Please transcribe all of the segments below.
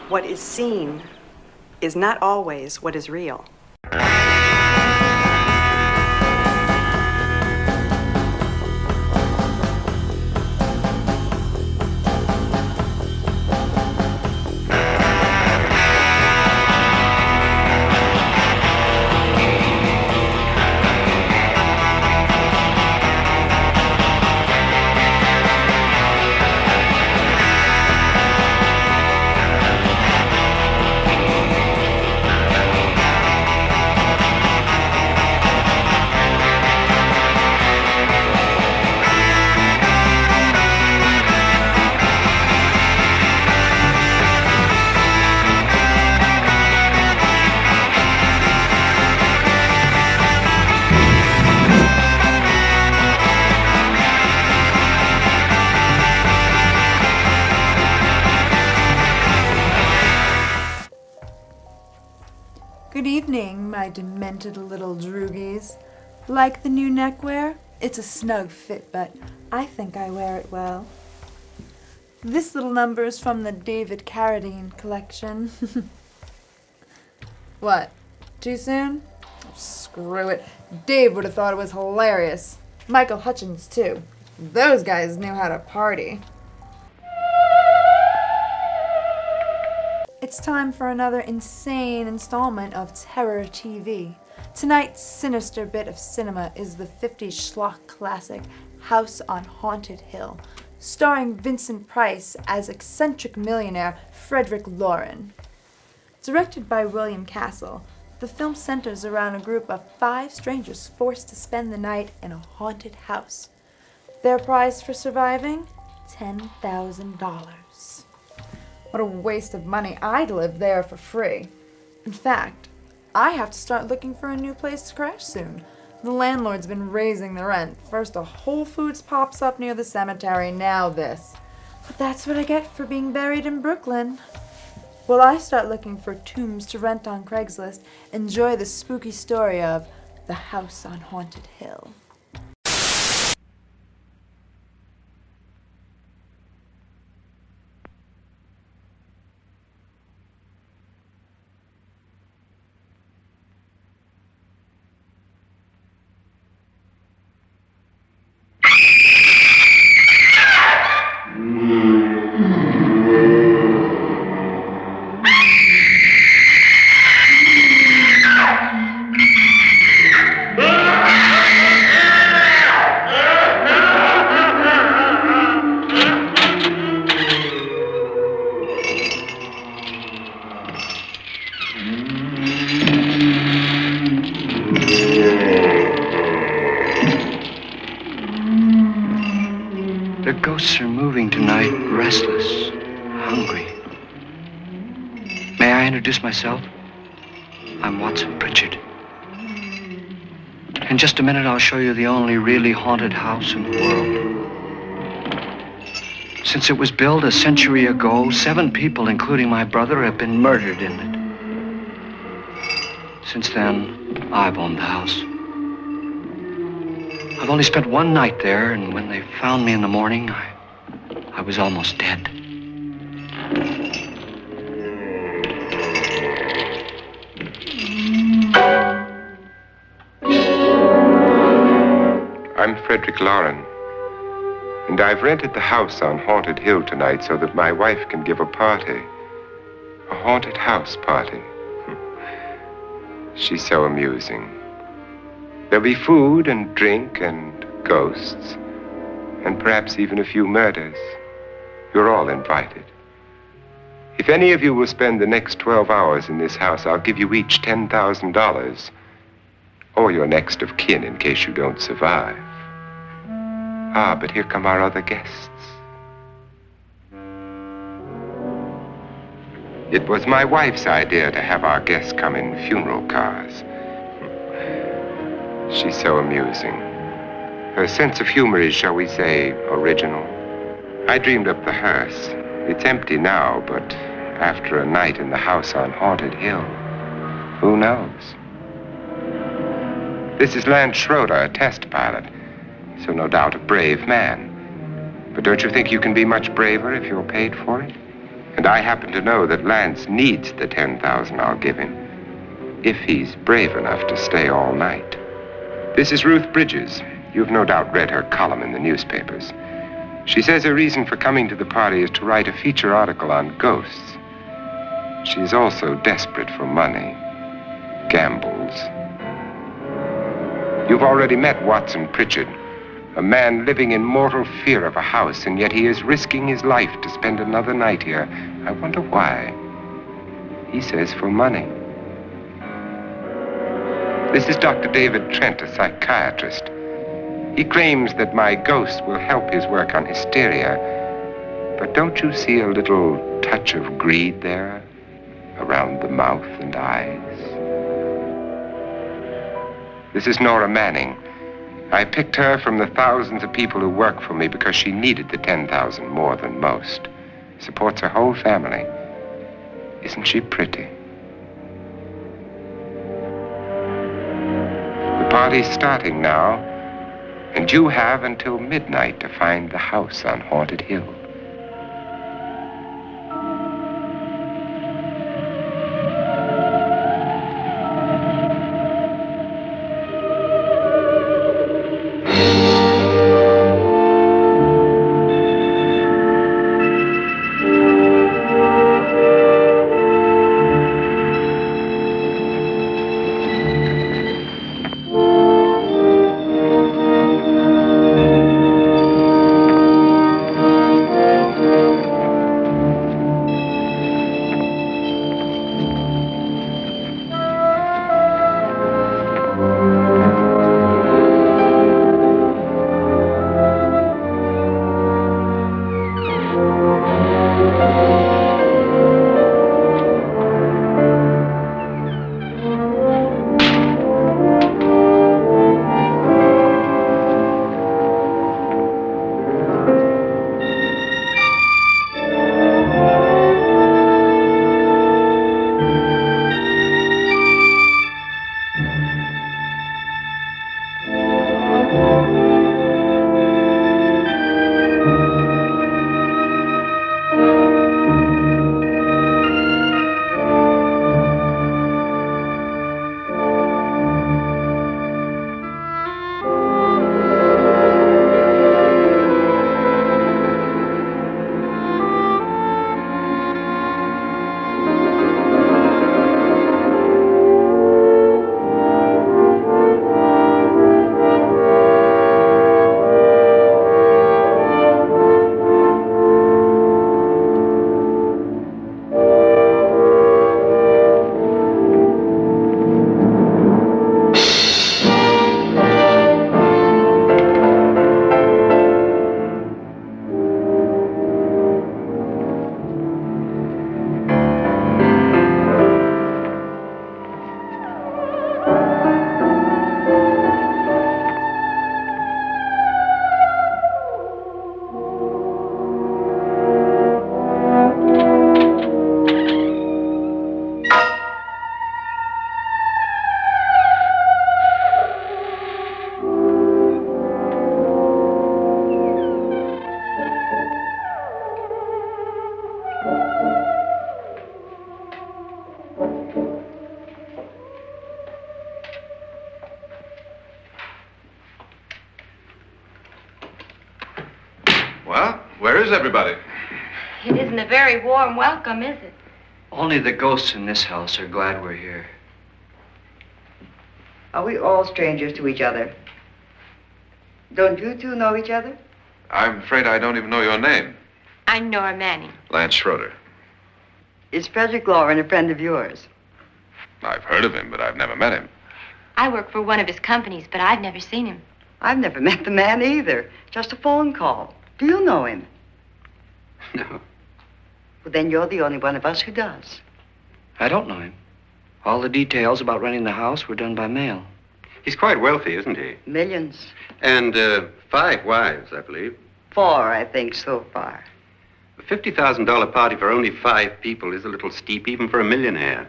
What is seen is not always what is real. Good evening, my demented little droogies. Like the new neckwear? It's a snug fit, but I think I wear it well. This little number is from the David Carradine collection. What? Too soon? Oh, screw it. Dave would have thought it was hilarious. Michael Hutchins, too. Those guys knew how to party. It's time for another insane installment of Terror TV. Tonight's sinister bit of cinema is the 50s schlock classic House on Haunted Hill, starring Vincent Price as eccentric millionaire Frederick Lauren. Directed by William Castle, the film centers around a group of 5 strangers forced to spend the night in a haunted house. Their prize for surviving? $10,000. What a waste of money. I'd live there for free. In fact, I have to start looking for a new place to crash soon. The landlord's been raising the rent. First a Whole Foods pops up near the cemetery, now this. But that's what I get for being buried in Brooklyn. While I start looking for tombs to rent on Craigslist, enjoy the spooky story of The House on Haunted Hill. The ghosts are moving tonight, restless, hungry. May I introduce myself? I'm Watson Pritchard. In just a minute, I'll show you the only really haunted house in the world. Since it was built a century ago, 7 people, including my brother, have been murdered in it. Since then, I've owned the house. I've only spent one night there, and when they found me in the morning, I was almost dead. I'm Frederick Lauren, and I've rented the house on Haunted Hill tonight so that my wife can give a party. A haunted house party. She's so amusing. There'll be food and drink and ghosts, and perhaps even a few murders. You're all invited. If any of you will spend the next 12 hours in this house, I'll give you each $10,000, or your next of kin in case you don't survive. Ah, but here come our other guests. It was my wife's idea to have our guests come in funeral cars. She's so amusing. Her sense of humor is, shall we say, original. I dreamed up the hearse. It's empty now, but after a night in the house on Haunted Hill, who knows? This is Lance Schroeder, a test pilot, so no doubt a brave man. But don't you think you can be much braver if you're paid for it? And I happen to know that Lance needs the 10,000 I'll give him, if he's brave enough to stay all night. This is Ruth Bridges. You've no doubt read her column in the newspapers. She says her reason for coming to the party is to write a feature article on ghosts. She's also desperate for money, gambles. You've already met Watson Pritchard, a man living in mortal fear of a house, and yet he is risking his life to spend another night here. I wonder why. He says for money. This is Dr. David Trent, a psychiatrist. He claims that my ghost will help his work on hysteria. But don't you see a little touch of greed there, around the mouth and eyes? This is Nora Manning. I picked her from the thousands of people who work for me because she needed the 10,000 more than most. Supports her whole family. Isn't she pretty? The party's starting now, and you have until midnight to find the house on Haunted Hill. Well, where is everybody? It isn't a very warm welcome, is it? Only the ghosts in this house are glad we're here. Are we all strangers to each other? Don't you two know each other? I'm afraid I don't even know your name. I'm Nora Manning. Lance Schroeder. Is Frederick Lauren a friend of yours? I've heard of him, but I've never met him. I work for one of his companies, but I've never seen him. I've never met the man either. Just a phone call. Do you know him? No, Well, then you're the only one of us who does. I don't know him. All the details about renting the house were done by mail. He's quite wealthy, isn't he? Millions. And 5 wives, I believe. 4, I think, so far. A $50,000 party for only 5 people is a little steep, even for a millionaire.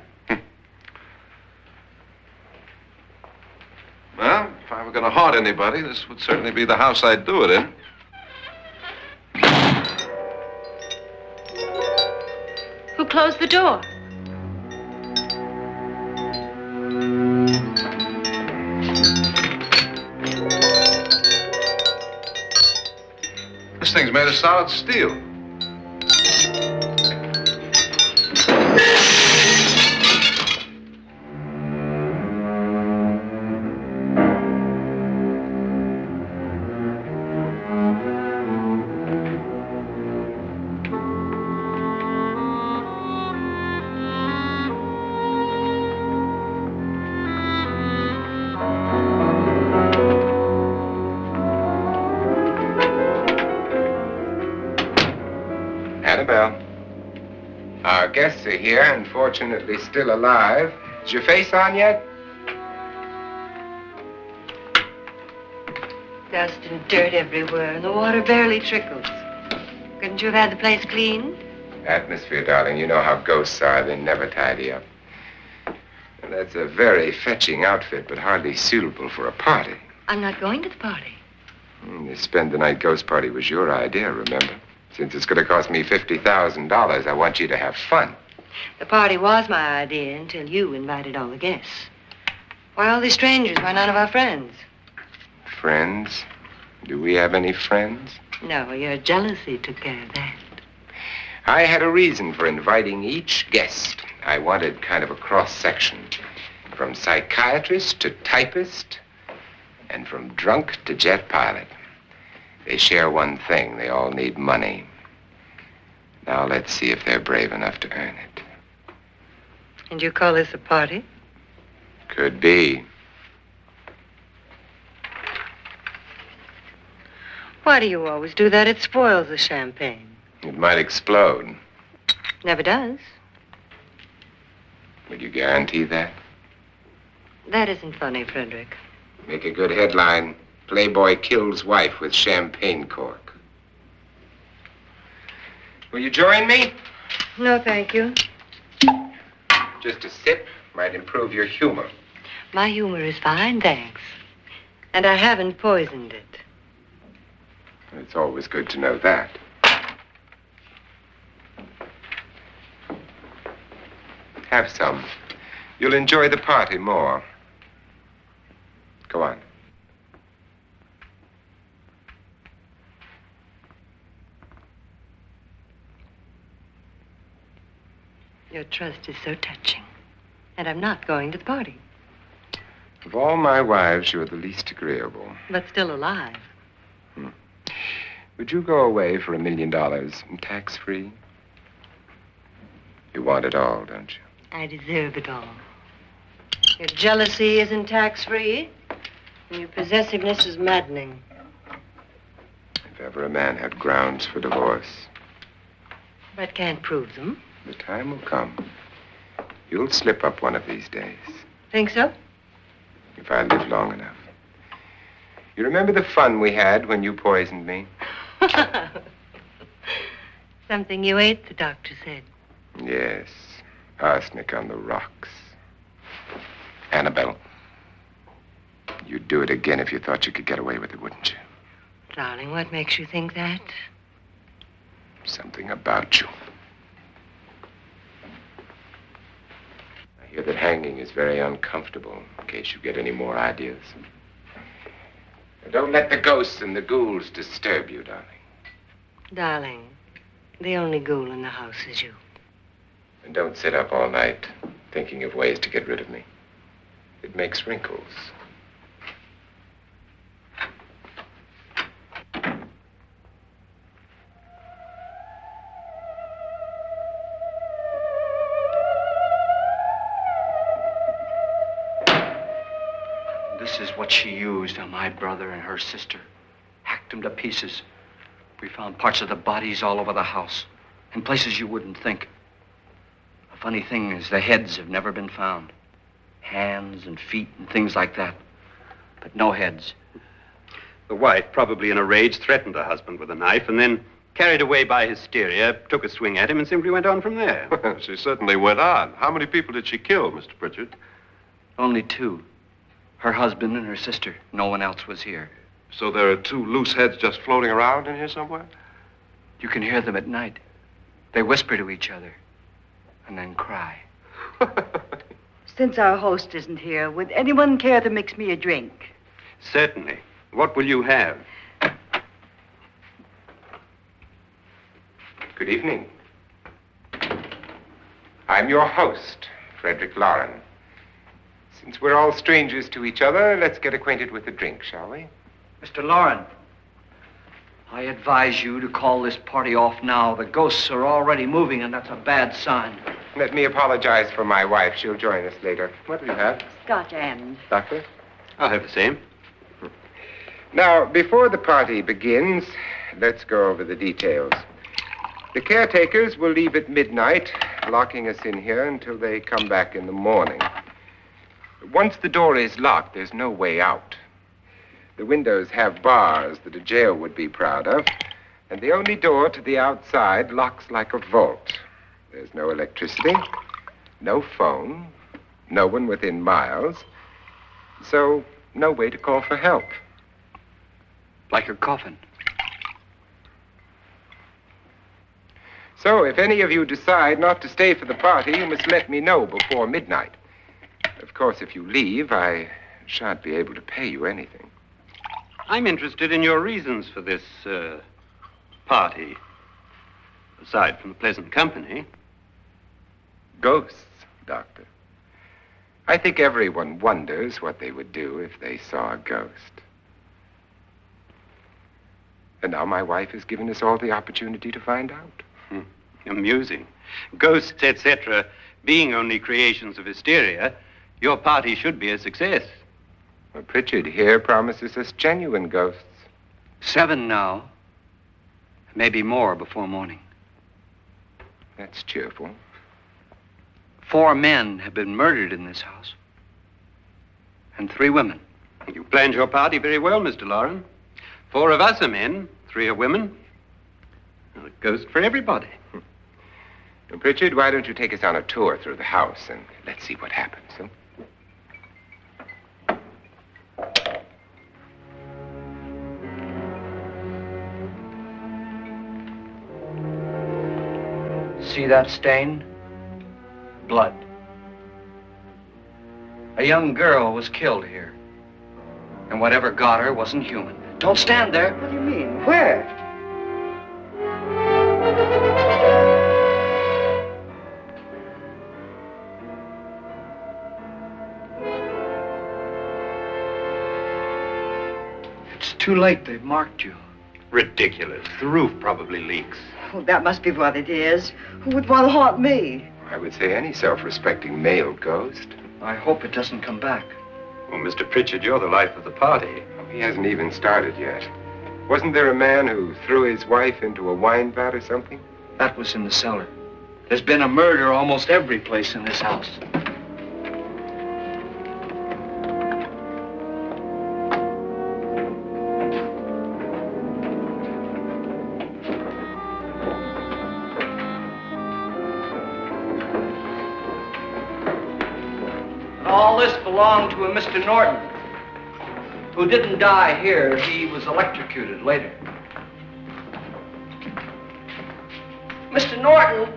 Well, if I were going to haunt anybody, this would certainly be the house I'd do it in. Who closed the door? This thing's made of solid steel. Annabelle, our guests are here, unfortunately still alive. Is your face on yet? Dust and dirt everywhere, and the water barely trickles. Couldn't you have had the place cleaned? Atmosphere, darling. You know how ghosts are. They never tidy up. And that's a very fetching outfit, but hardly suitable for a party. I'm not going to the party. The spend-the-night ghost party was your idea, remember? Since it's going to cost me $50,000, I want you to have fun. The party was my idea until you invited all the guests. Why all these strangers? Why none of our friends? Friends? Do we have any friends? No, your jealousy took care of that. I had a reason for inviting each guest. I wanted kind of a cross-section. From psychiatrist to typist, and from drunk to jet pilot. They share one thing. They all need money. Now let's see if they're brave enough to earn it. And you call this a party? Could be. Why do you always do that? It spoils the champagne. It might explode. Never does. Would you guarantee that? That isn't funny, Frederick. Make a good headline. Playboy kills wife with champagne cork. Will you join me? No, thank you. Just a sip might improve your humor. My humor is fine, thanks. And I haven't poisoned it. It's always good to know that. Have some. You'll enjoy the party more. Go on. Your trust is so touching. And I'm not going to the party. Of all my wives, you're the least agreeable. But still alive. Would you go away for $1 million tax-free? You want it all, don't you? I deserve it all. Your jealousy isn't tax-free, and your possessiveness is maddening. If ever a man had grounds for divorce, But can't prove them. the time will come. You'll slip up one of these days, Think so? if I live long enough. You remember the fun we had when you poisoned me? Something you ate, the doctor said. Yes, arsenic on the rocks. Annabelle, you'd do it again if you thought you could get away with it, wouldn't you? Darling, what makes you think that? Something about you. I hear that hanging is very uncomfortable, in case you get any more ideas. Now, don't let the ghosts and the ghouls disturb you, darling. Darling, the only ghoul in the house is you. And don't sit up all night thinking of ways to get rid of me. It makes wrinkles. This is what she used on my brother and her sister. Hacked them to pieces. We found parts of the bodies all over the house, in places you wouldn't think. The funny thing is the heads have never been found. Hands and feet and things like that. But no heads. The wife, probably in a rage, threatened her husband with a knife and then, carried away by hysteria, took a swing at him and simply went on from there. She certainly went on. How many people did she kill, Mr. Pritchard? Only two. Her husband and her sister. No one else was here. So there are two loose heads just floating around in here somewhere? You can hear them at night. They whisper to each other. and then cry. Since our host isn't here, would anyone care to mix me a drink? Certainly. What will you have? Good evening. I'm your host, Frederick Lauren. Since we're all strangers to each other, let's get acquainted with a drink, shall we? Mr. Lauren, I advise you to call this party off now. The ghosts are already moving, and that's a bad sign. Let me apologize for my wife. She'll join us later. What do you have? Scotch and. Doctor? I'll have the same. Now, before the party begins, let's go over the details. The caretakers will leave at midnight, locking us in here until they come back in the morning. Once the door is locked, there's no way out. The windows have bars that a jail would be proud of, and the only door to the outside locks like a vault. There's no electricity, no phone, no one within miles, so no way to call for help. Like a coffin. So if any of you decide not to stay for the party, you must let me know before midnight. Of course, if you leave, I shan't be able to pay you anything. I'm interested in your reasons for this, party. Aside from the pleasant company. Ghosts, Doctor. I think everyone wonders what they would do if they saw a ghost. And now my wife has given us all the opportunity to find out. Amusing. Ghosts, etc., being only creations of hysteria, your party should be a success. Well, Pritchard here promises us genuine ghosts. 7 now. Maybe more before morning. That's cheerful. 4 men have been murdered in this house. And 3 women. You planned your party very well, Mr. Lauren. 4 of us are men, 3 are women. A ghost for everybody. Well, Pritchard, why don't you take us on a tour through the house and let's see what happens, huh? See that stain? Blood. A young girl was killed here. And whatever got her wasn't human. Don't stand there. What do you mean? Where? It's too late. They've marked you. Ridiculous. The roof probably leaks. Oh, that must be what it is. Who would want to haunt me? I would say any self-respecting male ghost. I hope it doesn't come back. Well, Mr. Pritchard, you're the life of the party. He hasn't even started yet. Wasn't there a man who threw his wife into a wine vat or something? That was in the cellar. There's been a murder almost every place in this house. All this belonged to a Mr. Norton, who didn't die here. He was electrocuted later. Mr. Norton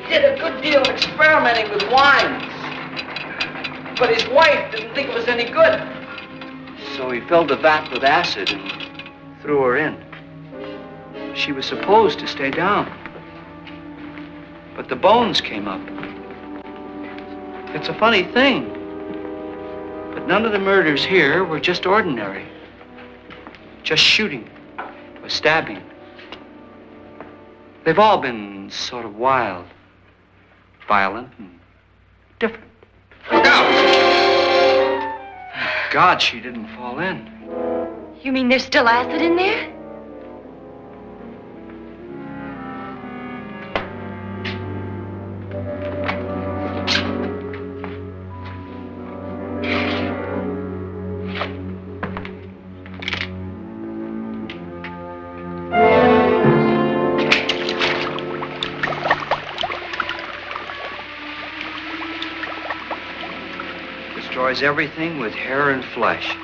did a good deal of experimenting with wines, but his wife didn't think it was any good. So he filled the vat with acid and threw her in. She was supposed to stay down, but the bones came up. It's a funny thing. But none of the murders here were just ordinary. Just shooting or stabbing. They've all been sort of wild, violent, and different. Look out! God, she didn't fall in. You mean there's still acid in there? Destroys everything with hair and flesh.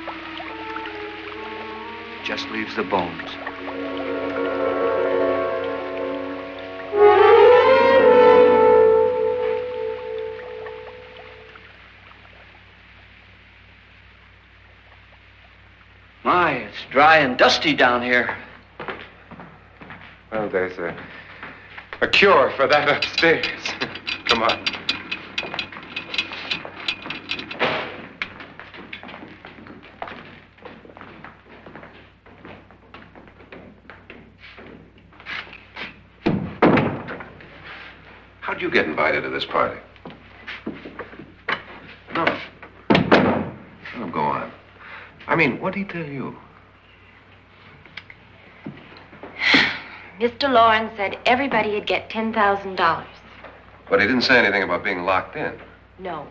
Just leaves the bones. dry and dusty down here. Well, there's a cure for that upstairs. Come on. How'd you get invited to this party? No. Oh, go on. I mean, what'd he tell you? Mr. Lawrence said everybody'd get $10,000. But he didn't say anything about being locked in. No.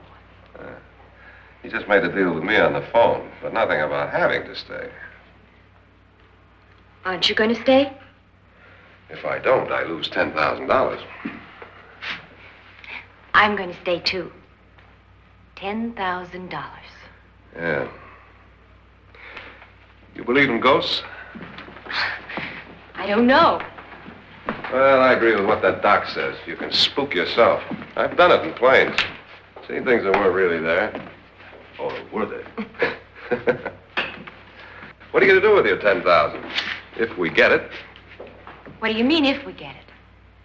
He just made the deal with me on the phone, but nothing about having to stay. Aren't you going to stay? If I don't, I lose $10,000. I'm going to stay, too. $10,000. Yeah. You believe in ghosts? I don't know. Well, I agree with what that doc says. You can spook yourself. I've done it in planes. Seen things that weren't really there. Or were they? What are you going to do with your $10,000? If we get it. What do you mean, if we get it?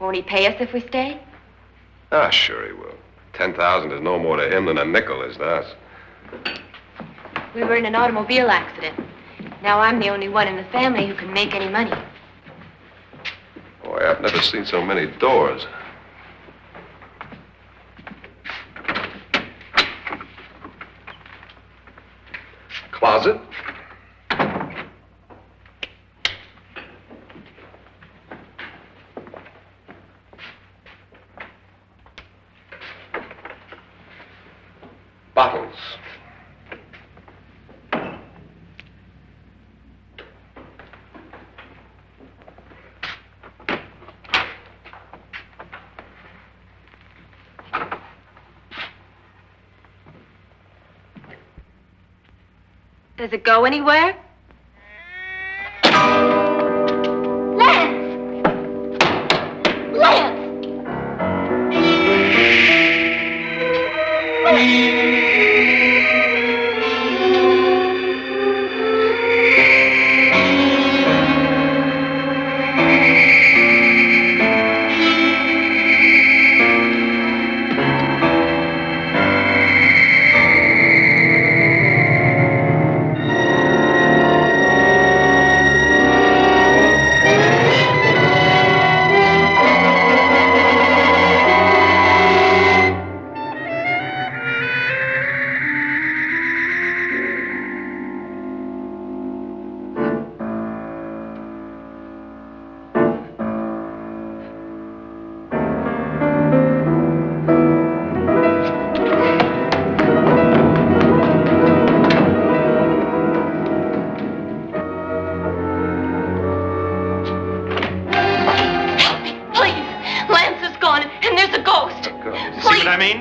Won't he pay us if we stay? Ah, sure he will. 10,000 is no more to him than a nickel is to us. We were in an automobile accident. Now I'm the only one in the family who can make any money. Boy, I've never seen so many doors. Closet. Bottles. Does it go anywhere? Lance! Lance!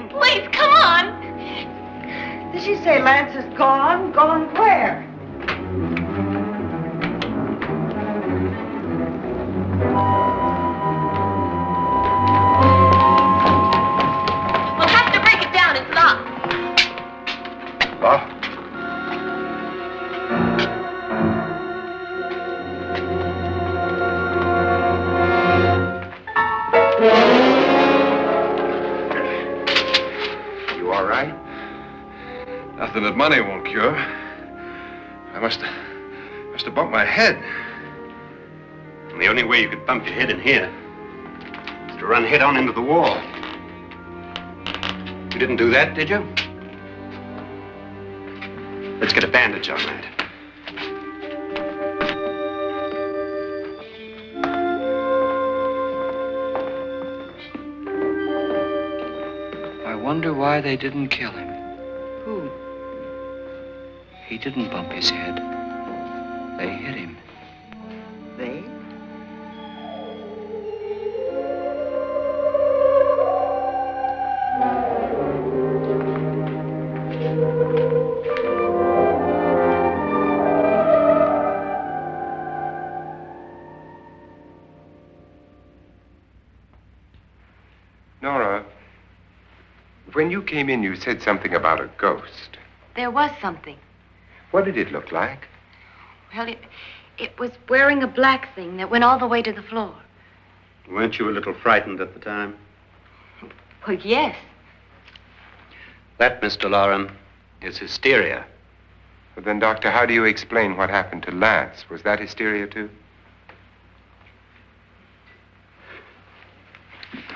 Please, come on. Did she say Lance is gone? Gone where? We'll have to break it down. It's locked. Locked? Nothing that money won't cure. I must have bumped my head. And the only way you could bump your head in here is to run head on into the wall. You didn't do that, did you? Let's get a bandage on that. I wonder why they didn't kill him. Who? He didn't bump his head. They hit him. They? Nora, when you came in, you said something about a ghost. There was something. What did it look like? Well, it was wearing a black thing that went all the way to the floor. Weren't you a little frightened at the time? Well, yes. That, Mr. Loren, is hysteria. But then, Doctor, how do you explain what happened to Lance? Was that hysteria, too?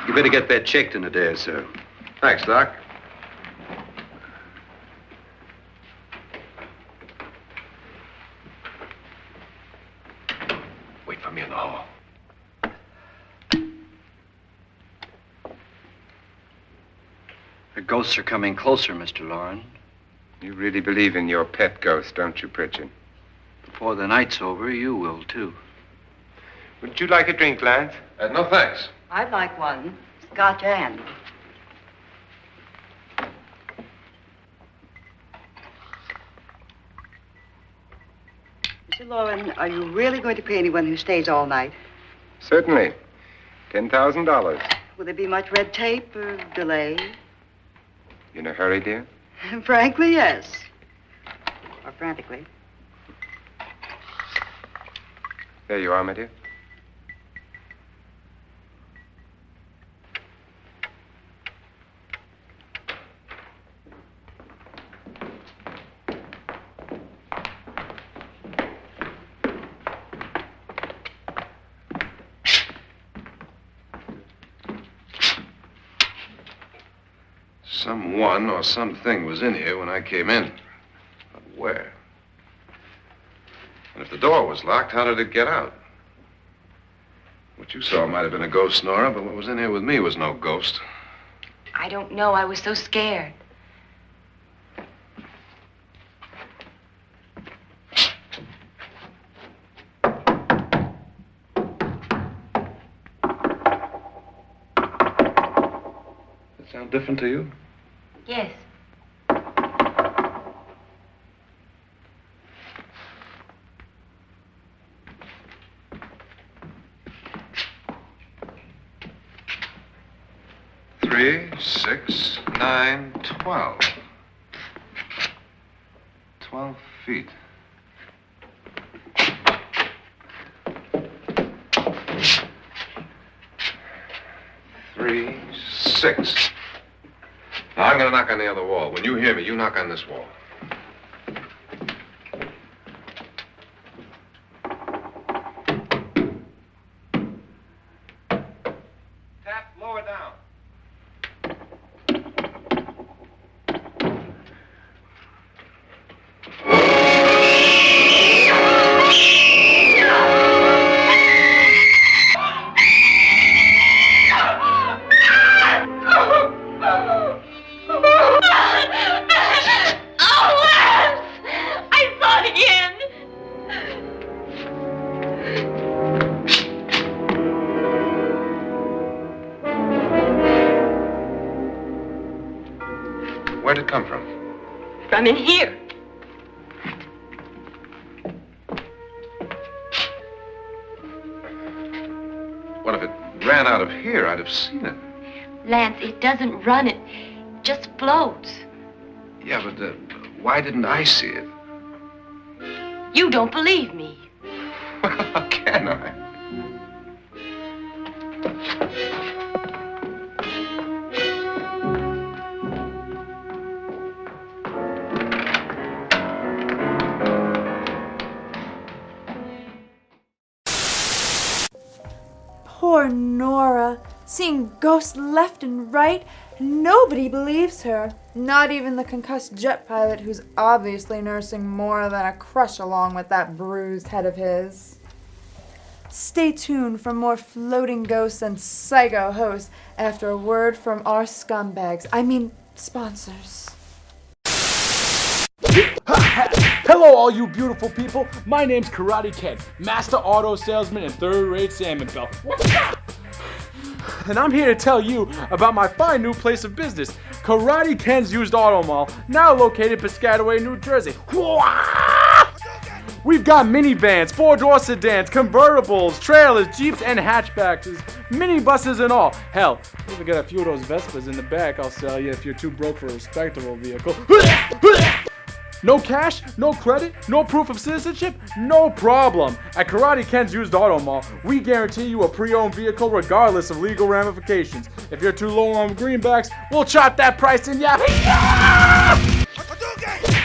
You better get that checked in a day or so. Thanks, Doc. Wait for me in the hall. The ghosts are coming closer, Mr. Loren. You really believe in your pet ghost, don't you, Pritchard? Before the night's over, you will, too. Would you like a drink, Lance? No, thanks. I'd like one. Scotch and. Mr. Loren, are you really going to pay anyone who stays all night? Certainly. $10,000. Will there be much red tape or delay? You in a hurry, dear? Frankly, yes. Or frantically. There you are, my dear. Someone or something was in here when I came in. But where? And if the door was locked, how did it get out? What you saw might have been a ghost, Nora, but what was in here with me was no ghost. I don't know. I was so scared. Does it sound different to you? Yes. Three, 6, 9, 12. 12 feet. Three, 6. Now, I'm going to knock on the other wall. When you hear me, you knock on this wall. Tap lower down. Where'd it come from? From in here. What if it ran out of here? I'd have seen it. Lance, it doesn't run. It just floats. Yeah, but why didn't I see it? You don't believe me. Well, how can I? Poor Nora, seeing ghosts left and right, and nobody believes her. Not even the concussed jet pilot who's obviously nursing more than a crush along with that bruised head of his. Stay tuned for more floating ghosts and psycho hosts after a word from our scumbags. I mean, sponsors. Hello, all you beautiful people. My name's Karate Ken, master auto salesman and third-rate salmon belt. What's up? And I'm here to tell you about my fine new place of business, Karate Ken's Used Auto Mall, now located in Piscataway, New Jersey. We've got minivans, four-door sedans, convertibles, trailers, Jeeps, and hatchbacks, minibuses and all. Hell, we even got a few of those Vespas in the back I'll sell you if you're too broke for a respectable vehicle. No cash, no credit, no proof of citizenship? No problem. At Karate Ken's Used Auto Mall, we guarantee you a pre-owned vehicle regardless of legal ramifications. If you're too low on greenbacks, we'll chop that price in ya.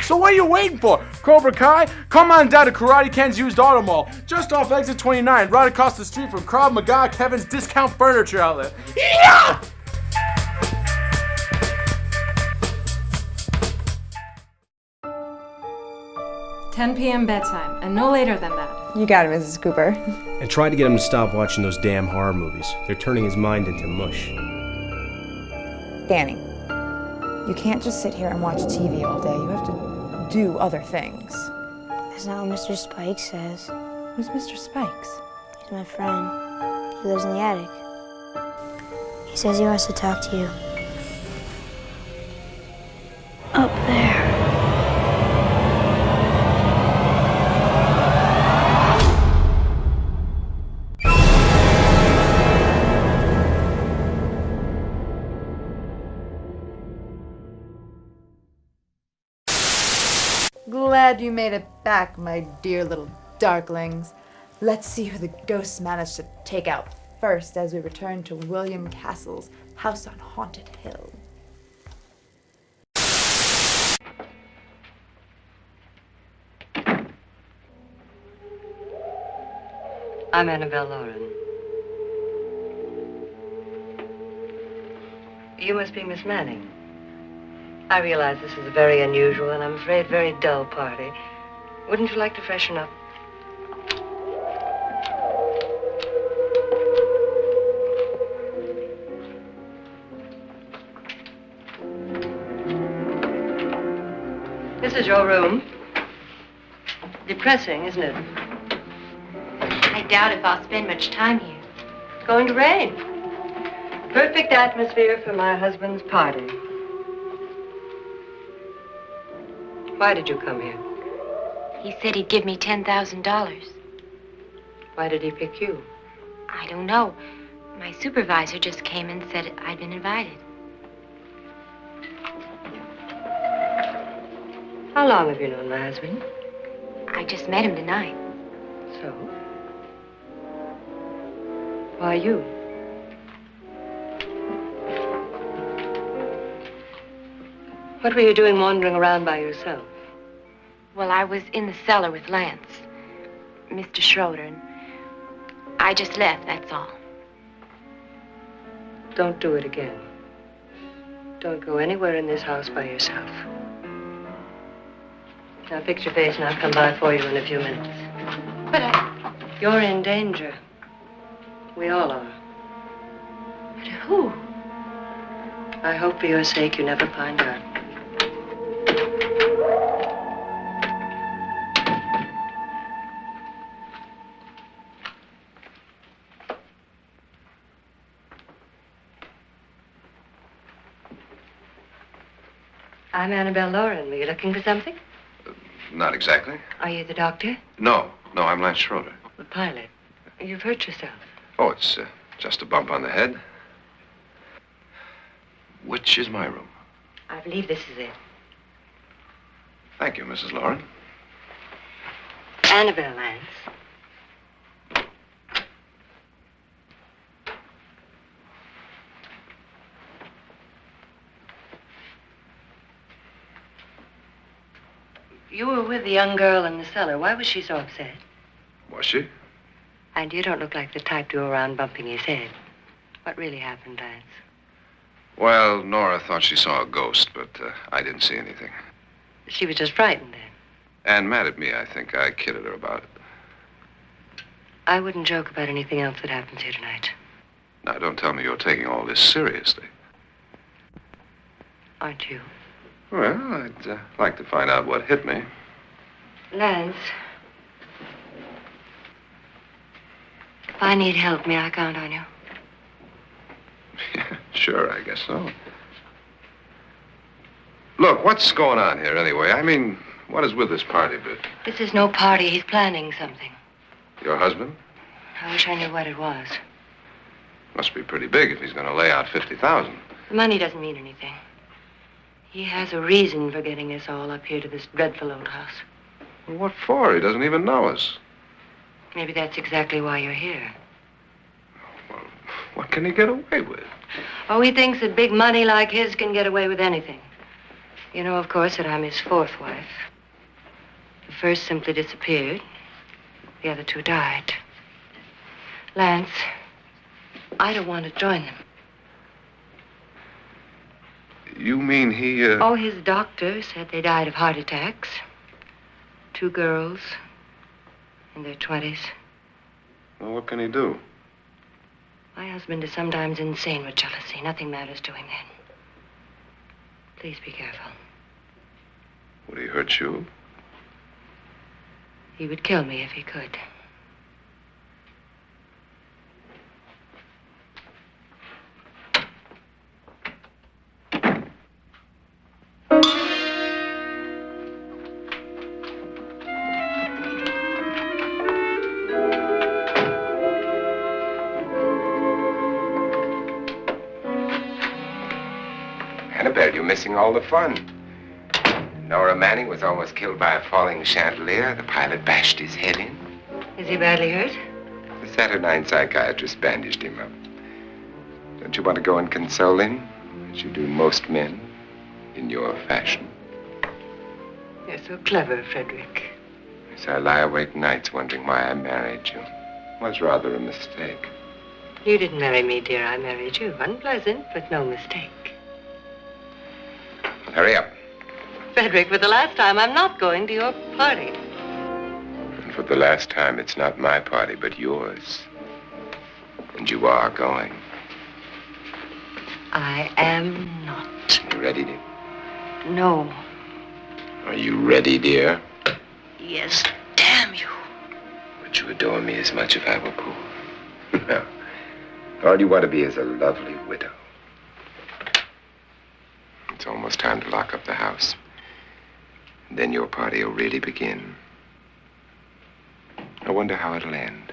So what are you waiting for? Cobra Kai? Come on down to Karate Ken's Used Auto Mall, just off exit 29, right across the street from Krav Maga Kevin's Discount Furniture Outlet. Yeah! 10 p.m. bedtime, and no later than that. You got it, Mrs. Cooper. And try to get him to stop watching those damn horror movies. They're turning his mind into mush. Danny, you can't just sit here and watch TV all day. You have to do other things. That's not what Mr. Spike says. Who's Mr. Spikes? He's my friend. He lives in the attic. He says he wants to talk to you. Up there. Glad you made it back, my dear little darklings. Let's see who the ghosts managed to take out first as we return to William Castle's House on Haunted Hill. I'm Annabelle Lauren. You must be Miss Manning. I realize this is a very unusual and I'm afraid very dull party. Wouldn't you like to freshen up? This is your room. Depressing, isn't it? I doubt if I'll spend much time here. It's going to rain. Perfect atmosphere for my husband's party. Why did you come here? He said he'd give me $10,000. Why did he pick you? I don't know. My supervisor just came and said I'd been invited. How long have you known my husband? I just met him tonight. So? Why you? What were you doing wandering around by yourself? Well, I was in the cellar with Lance, Mr. Schroeder, and I just left, that's all. Don't do it again. Don't go anywhere in this house by yourself. Now fix your face and I'll come by for you in a few minutes. But You're in danger. We all are. But who? I hope for your sake you never find out. I'm Annabelle Lauren. Were you looking for something? Not exactly. Are you the doctor? No, I'm Lance Schroeder. The pilot. You've hurt yourself. Oh, it's just a bump on the head. Which is my room? I believe this is it. Thank you, Mrs. Lauren. Annabelle Lance. You were with the young girl in the cellar. Why was she so upset? Was she? And you don't look like the type to go around bumping his head. What really happened, Lance? Well, Nora thought she saw a ghost, but I didn't see anything. She was just frightened then. And mad at me, I think. I kidded her about it. I wouldn't joke about anything else that happens here tonight. Now, don't tell me you're taking all this seriously. Aren't you? Well, I'd like to find out what hit me. Lance. If I need help, may I count on you? Sure, I guess so. Look, what's going on here anyway? I mean, what is with this party bit? This is no party. He's planning something. Your husband? I wish I knew what it was. Must be pretty big if he's going to lay out $50,000. The money doesn't mean anything. He has a reason for getting us all up here to this dreadful old house. Well, what for? He doesn't even know us. Maybe that's exactly why you're here. What can he get away with? Oh, he thinks that big money like his can get away with anything. You know, of course, that I'm his fourth wife. The first simply disappeared. The other two died. Lance, I don't want to join them. You mean he, Oh, his doctor said they died of heart attacks. 2 girls in their 20s. Well, what can he do? My husband is sometimes insane with jealousy. Nothing matters to him then. Please be careful. Would he hurt you? He would kill me if he could. Annabelle, you're missing all the fun. Nora Manning was almost killed by a falling chandelier. The pilot bashed his head in. Is he badly hurt? The Saturnine psychiatrist bandaged him up. Don't you want to go and console him, as you do most men, in your fashion? You're so clever, Frederick. Yes, I lie awake nights wondering why I married you. It was rather a mistake. You didn't marry me, dear. I married you. Unpleasant, but no mistake. Hurry up. Frederick, for the last time, I'm not going to your party. And for the last time, it's not my party, but yours. And you are going. I am not. You ready, dear? No. Are you ready, dear? Yes, damn you. Would you adore me as much if I were poor? No. All you want to be is a lovely widow. It's almost time to lock up the house. And then your party will really begin. I wonder how it'll end.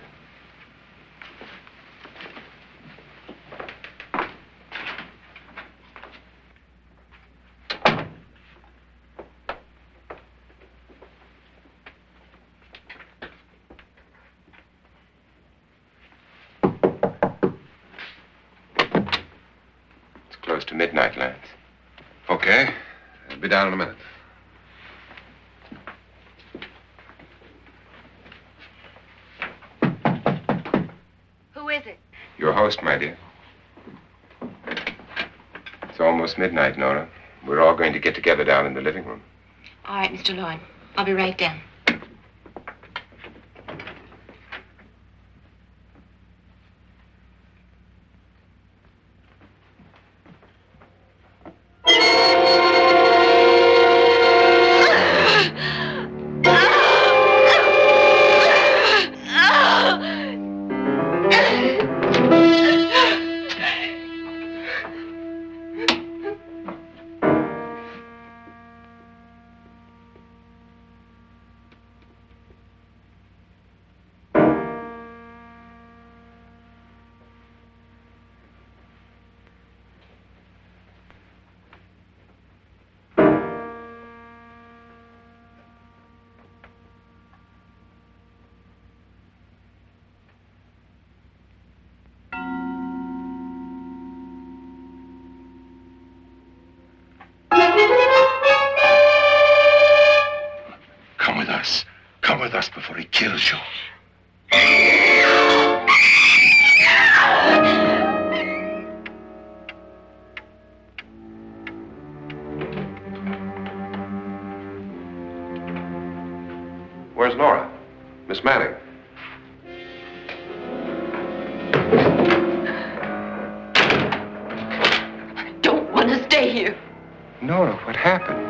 It's close to midnight, Lance. Okay. I'll be down in a minute. Who is it? Your host, my dear. It's almost midnight, Nora. We're all going to get together down in the living room. All right, Mr. Lloyd. I'll be right down. Come with us before he kills you. Where's Nora? Miss Manning. I don't want to stay here. Nora, what happened?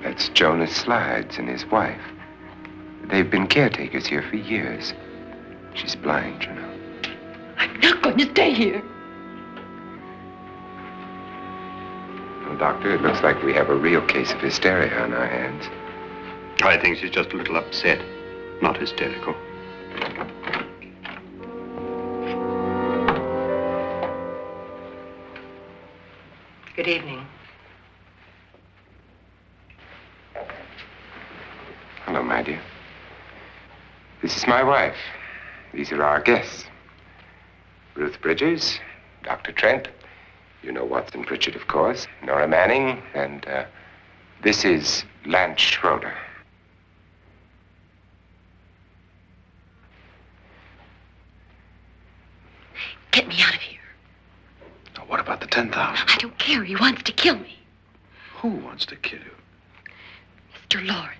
That's Jonas Slides and his wife. They've been caretakers here for years. She's blind, you know. I'm not going to stay here. Well, Doctor, it looks like we have a real case of hysteria on our hands. I think she's just a little upset. not hysterical. Good evening. Hello, my dear. This is my wife. These are our guests. Ruth Bridges, Dr. Trent. You know Watson Pritchard, of course. Nora Manning, and this is Lance Schroeder. Get me out of here. Now, what about the 10,000? I don't care. He wants to kill me. Who wants to kill you? Mr. Lawrence.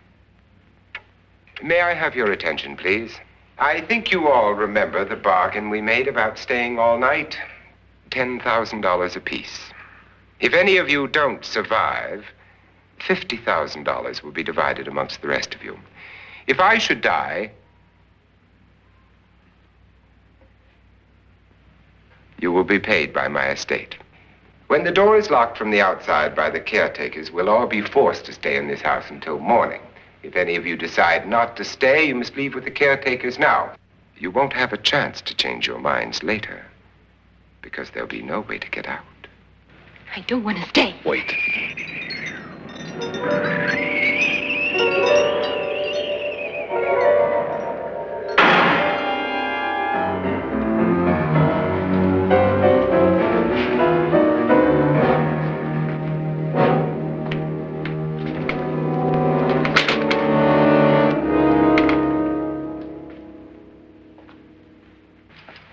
May I have your attention, please? I think you all remember the bargain we made about staying all night. $10,000 apiece. If any of you don't survive, $50,000 will be divided amongst the rest of you. If I should die, you will be paid by my estate. When the door is locked from the outside by the caretakers, we'll all be forced to stay in this house until morning. If any of you decide not to stay, you must leave with the caretakers now. You won't have a chance to change your minds later, because there'll be no way to get out. I don't want to stay. Wait.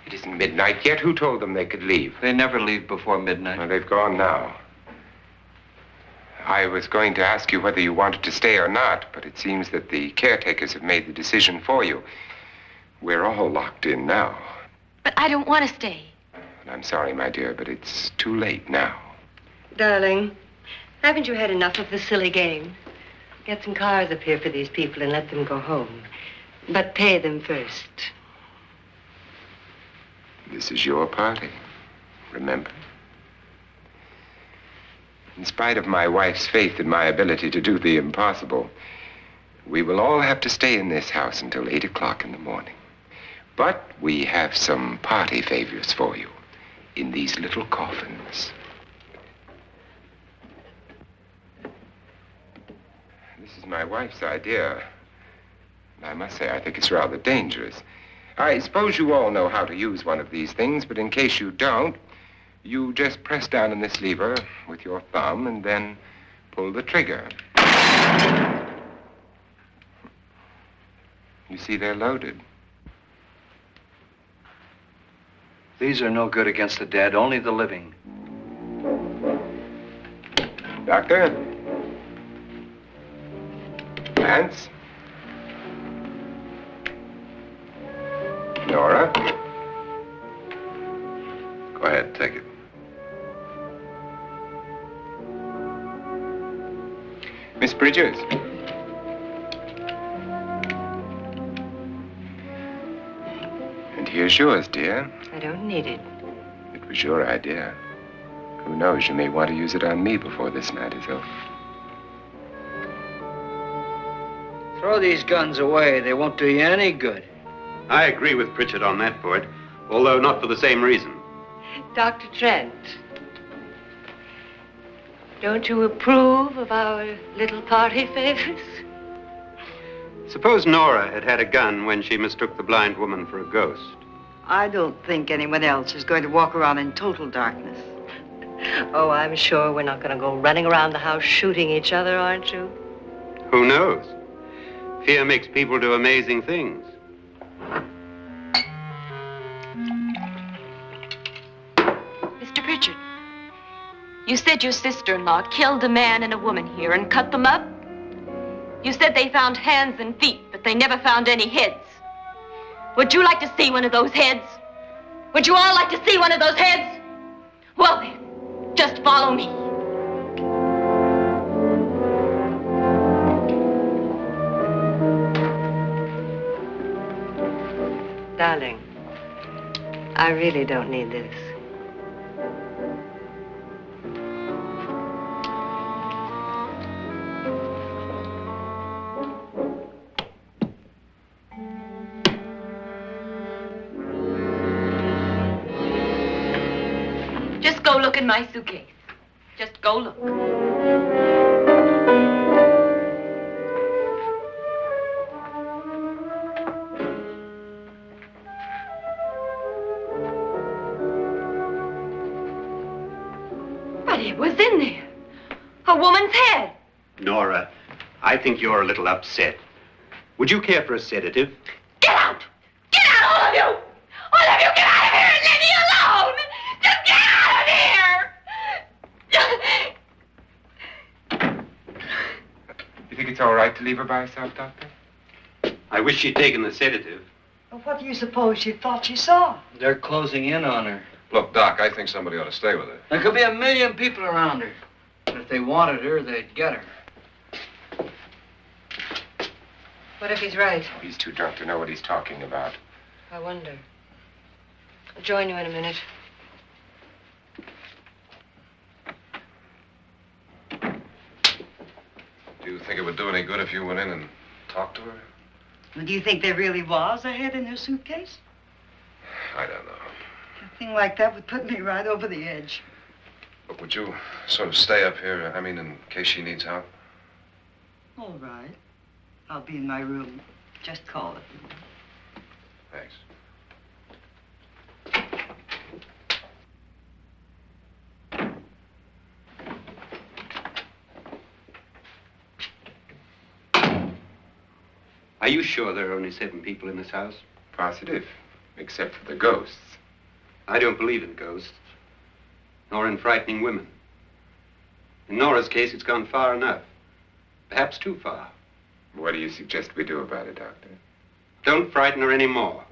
It isn't midnight yet. Who told them they could leave? They never leave before midnight. Well, they've gone now. I was going to ask you whether you wanted to stay or not, but it seems that the caretakers have made the decision for you. We're all locked in now. But I don't want to stay. And I'm sorry, my dear, but it's too late now. Darling, haven't you had enough of the silly game? Get some cars up here for these people and let them go home. But pay them first. This is your party, remember? In spite of my wife's faith in my ability to do the impossible, we will all have to stay in this house until 8 o'clock in the morning. But we have some party favors for you in these little coffins. This is my wife's idea. I must say, I think it's rather dangerous. I suppose you all know how to use one of these things, but in case you don't, you just press down on this lever with your thumb and then pull the trigger. You see, they're loaded. These are no good against the dead, only the living. Doctor? Lance? Nora? Go ahead, take it. Miss Bridges? And here's yours, dear. I don't need it. It was your idea. Who knows, you may want to use it on me before this night is over. Throw these guns away. They won't do you any good. I agree with Pritchard on that point, although not for the same reason. Dr. Trent, don't you approve of our little party favors? Suppose Nora had had a gun when she mistook the blind woman for a ghost. I don't think anyone else is going to walk around in total darkness. Oh, I'm sure we're not going to go running around the house shooting each other, aren't you? Who knows? Fear makes people do amazing things. Mr. Pritchard, you said your sister-in-law killed a man and a woman here and cut them up? You said they found hands and feet, but they never found any heads. Would you like to see one of those heads? Would you all like to see one of those heads? Well then, just follow me. Darling, I really don't need this. Just go look in my suitcase. Just go look. But it was in there. A woman's head. Nora, I think you're a little upset. Would you care for a sedative? Get out! Get out, all of you! All of you, get out of here and leave me alone! Just get out of here! You think it's all right to leave her by herself, Doctor? I wish she'd taken the sedative. Well, what do you suppose she thought she saw? They're closing in on her. Look, Doc, I think somebody ought to stay with her. There could be 1,000,000 people around her. And if they wanted her, they'd get her. What if he's right? He's too drunk to know what he's talking about. I wonder. I'll join you in a minute. Do you think it would do any good if you went in and talked to her? Well, do you think there really was a head in her suitcase? I don't know. A thing like that would put me right over the edge. But would you sort of stay up here, I mean, in case she needs help? All right. I'll be in my room. Just call it. Thanks. Are you sure there are only 7 people in this house? Positive, except for the ghosts. I don't believe in ghosts, nor in frightening women. In Nora's case, it's gone far enough. Perhaps too far. What do you suggest we do about it, Doctor? Don't frighten her anymore.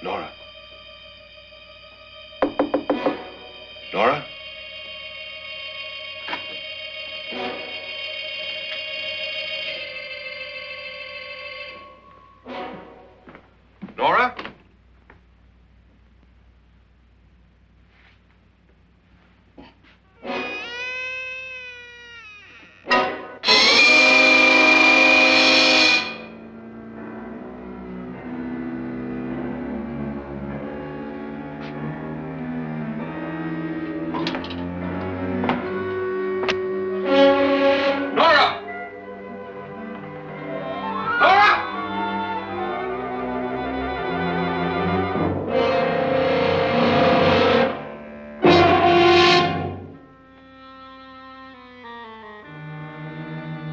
Nora? Nora? Nora?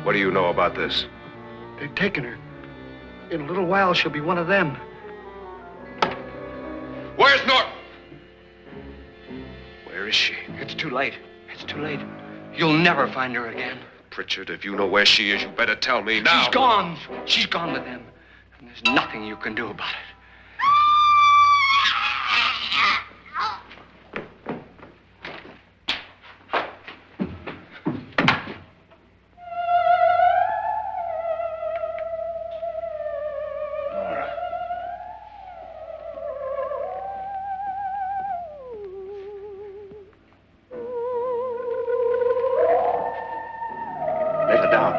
What do you know about this? They've taken her. In a little while, she'll be one of them. Where's Nora? Where is she? It's too late. It's too late. You'll never find her again. Pritchard, if you know where she is, you better tell me now. She's gone. She's gone with them. And there's nothing you can do about it. Let her down.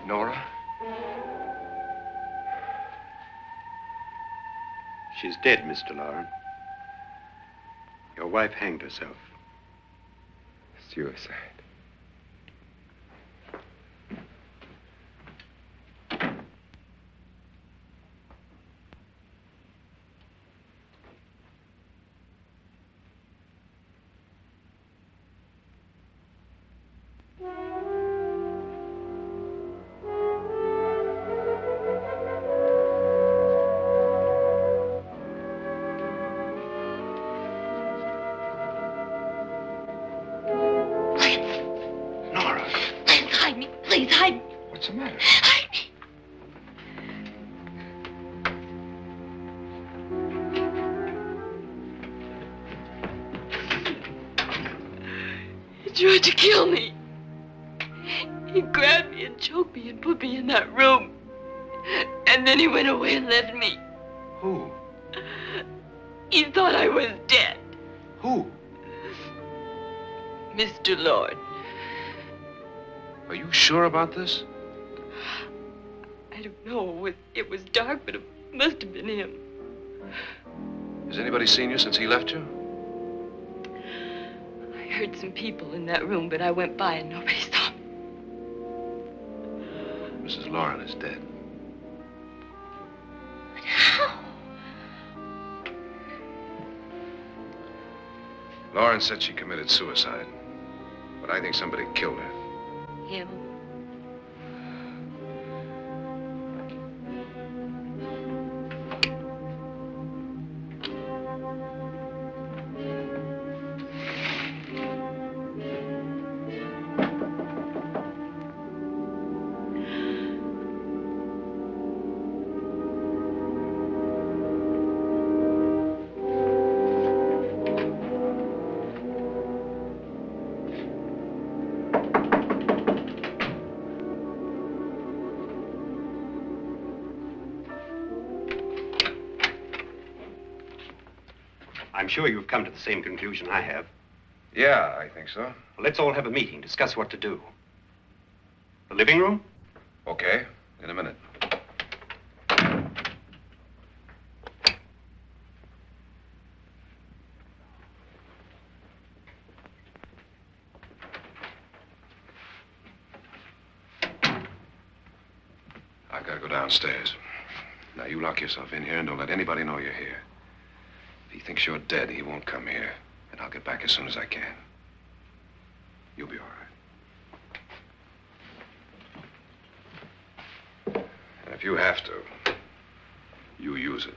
Nora? She's dead, Mr. Lauren. Your wife hanged herself. Suicide. Hide me, please, hide me. What's the matter? Hide me. He tried to kill me. He grabbed me and choked me and put me in that room. And then he went away and left me. Who? He thought I was dead. Who? Mr. Lord. Are you sure about this? I don't know. It was dark, but it must have been him. Has anybody seen you since he left you? I heard some people in that room, but I went by and nobody saw me. Mrs. Lauren is dead. But how? Lauren said she committed suicide, but I think somebody killed her. Him? I'm sure you've come to the same conclusion I have. Yeah, I think so. Well, let's all have a meeting, discuss what to do. The living room? Okay, in a minute. I've got to go downstairs. Now, you lock yourself in here and don't let anybody know you're here. If he thinks you're dead, he won't come here. And I'll get back as soon as I can. You'll be all right. And if you have to, you use it.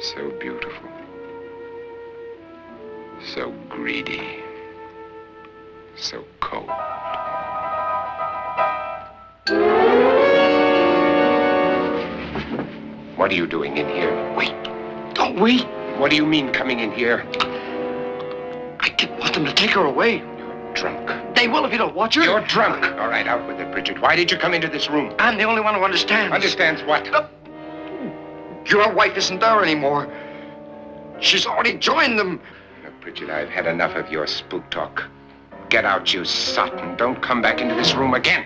So beautiful. So greedy. So cold. What are you doing in here? Wait. Don't wait. What do you mean coming in here? I didn't want them to take her away. You're drunk. They will if you don't watch her. You're drunk. All right, out with it, Bridget. Why did you come into this room? I'm the only one who understands. Understands what? Your wife isn't there anymore. She's already joined them. Now, Bridget, I've had enough of your spook talk. Get out, you sot, and don't come back into this room again.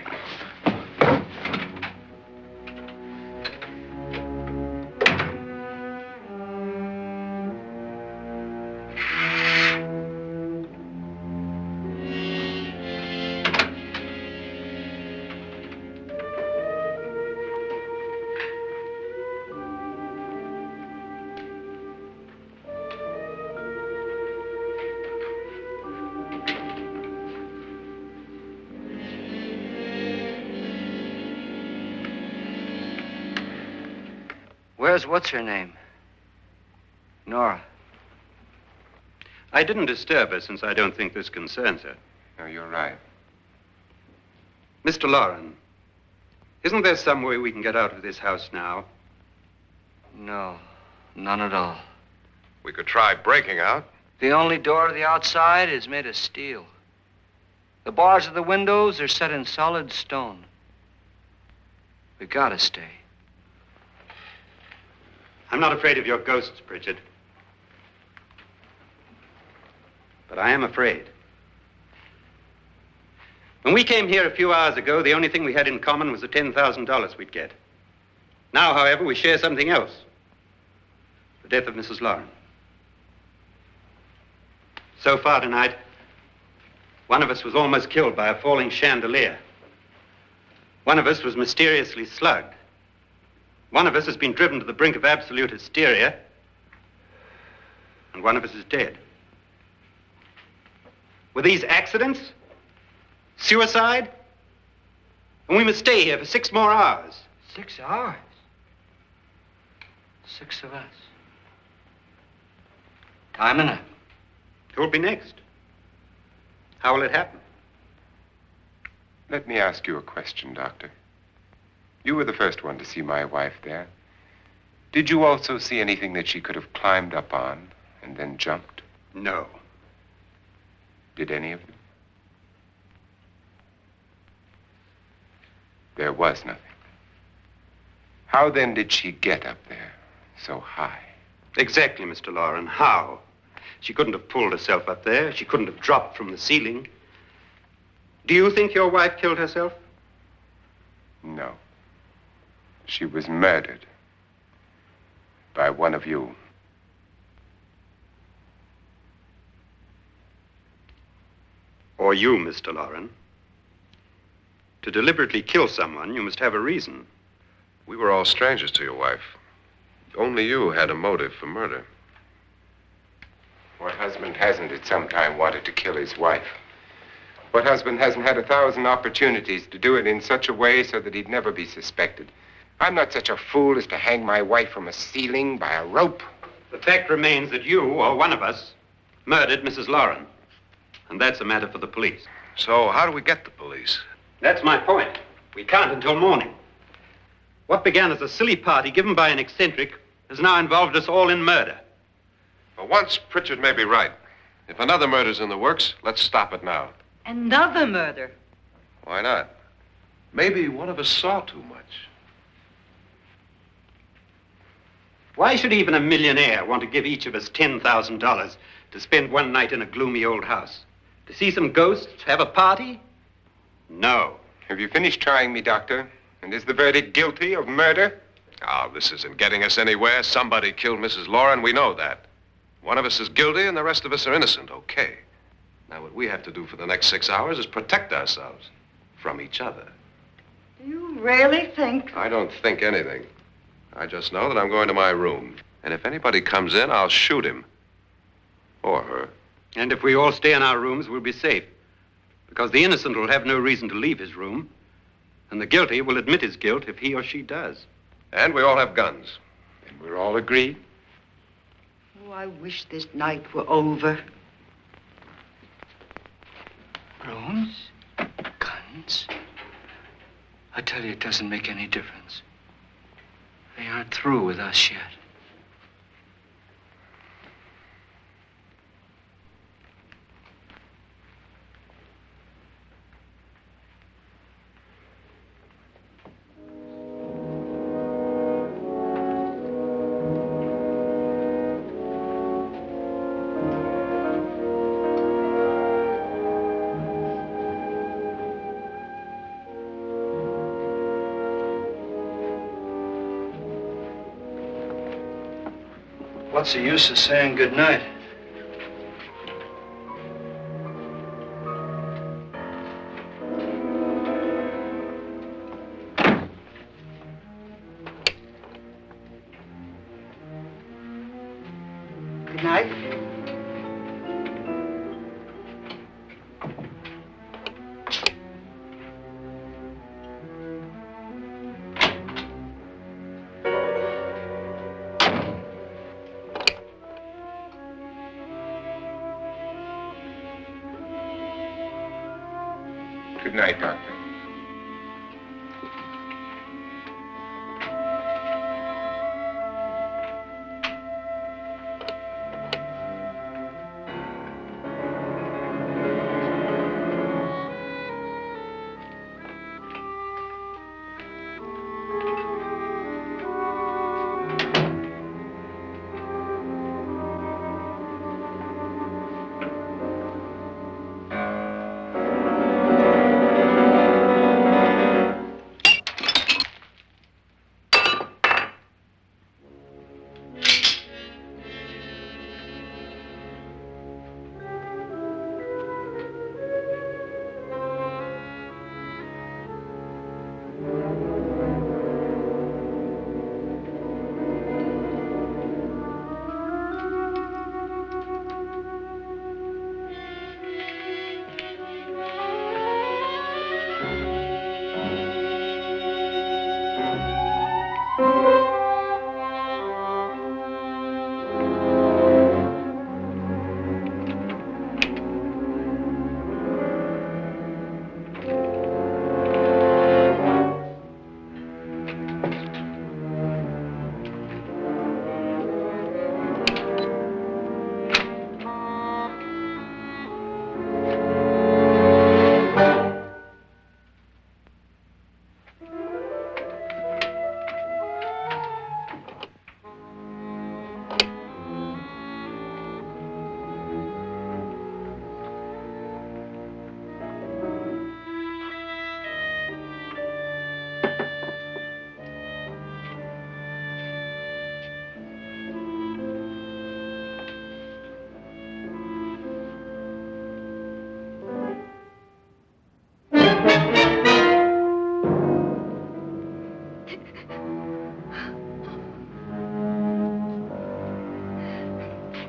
Where's what's-her-name? Nora. I didn't disturb her since I don't think this concerns her. No, you're right. Mr. Lauren, isn't there some way we can get out of this house now? No, none at all. We could try breaking out. The only door to the outside is made of steel. The bars of the windows are set in solid stone. We gotta stay. I'm not afraid of your ghosts, Bridget. but I am afraid. When we came here a few hours ago, the only thing we had in common was the $10,000 we'd get. Now, however, we share something else. The death of Mrs. Lauren. So far tonight, one of us was almost killed by a falling chandelier. One of us was mysteriously slugged. One of us has been driven to the brink of absolute hysteria. And one of us is dead. Were these accidents? Suicide? And we must stay here for 6 more hours. 6 hours? 6 of us. Time enough. Who will be next? How will it happen? Let me ask you a question, Doctor. You were the first one to see my wife there. Did you also see anything that she could have climbed up on and then jumped? No. Did any of you? There was nothing. How then did she get up there so high? Exactly, Mr. Lauren. How? She couldn't have pulled herself up there. She couldn't have dropped from the ceiling. Do you think your wife killed herself? No. She was murdered by one of you. Or you, Mr. Lauren. To deliberately kill someone, you must have a reason. We were all strangers to your wife. Only you had a motive for murder. What husband hasn't at some time wanted to kill his wife? What husband hasn't had 1,000 opportunities to do it in such a way so that he'd never be suspected? I'm not such a fool as to hang my wife from a ceiling by a rope. The fact remains that you, or one of us, murdered Mrs. Lauren. And that's a matter for the police. So how do we get the police? That's my point. We can't until morning. What began as a silly party given by an eccentric has now involved us all in murder. For once, Pritchard may be right. If another murder's in the works, let's stop it now. Another murder? Why not? Maybe one of us saw too much. Why should even a millionaire want to give each of us $10,000 to spend one night in a gloomy old house? To see some ghosts, have a party? No. Have you finished trying me, Doctor? And is the verdict guilty of murder? Oh, this isn't getting us anywhere. Somebody killed Mrs. Lauren. We know that. One of us is guilty and the rest of us are innocent. Okay. Now, what we have to do for the next 6 hours is protect ourselves from each other. Do you really think? I don't think anything. I just know that I'm going to my room. And if anybody comes in, I'll shoot him. Or her. And if we all stay in our rooms, we'll be safe. Because the innocent will have no reason to leave his room. And the guilty will admit his guilt if he or she does. And we all have guns. And we're all agreed? Oh, I wish this night were over. Rooms? Guns? I tell you, it doesn't make any difference. They aren't through with us yet. What's the use of saying goodnight? Good night. Good night, Doctor.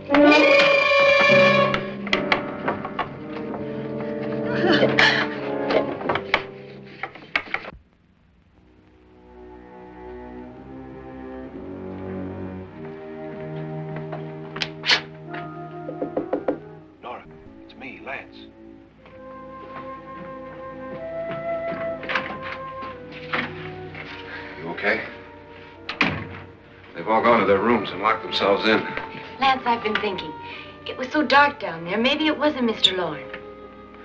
Nora, it's me, Lance. You okay? They've all gone to their rooms and locked themselves in. Lance, I've been thinking. It was so dark down there. Maybe it wasn't Mr. Lorne.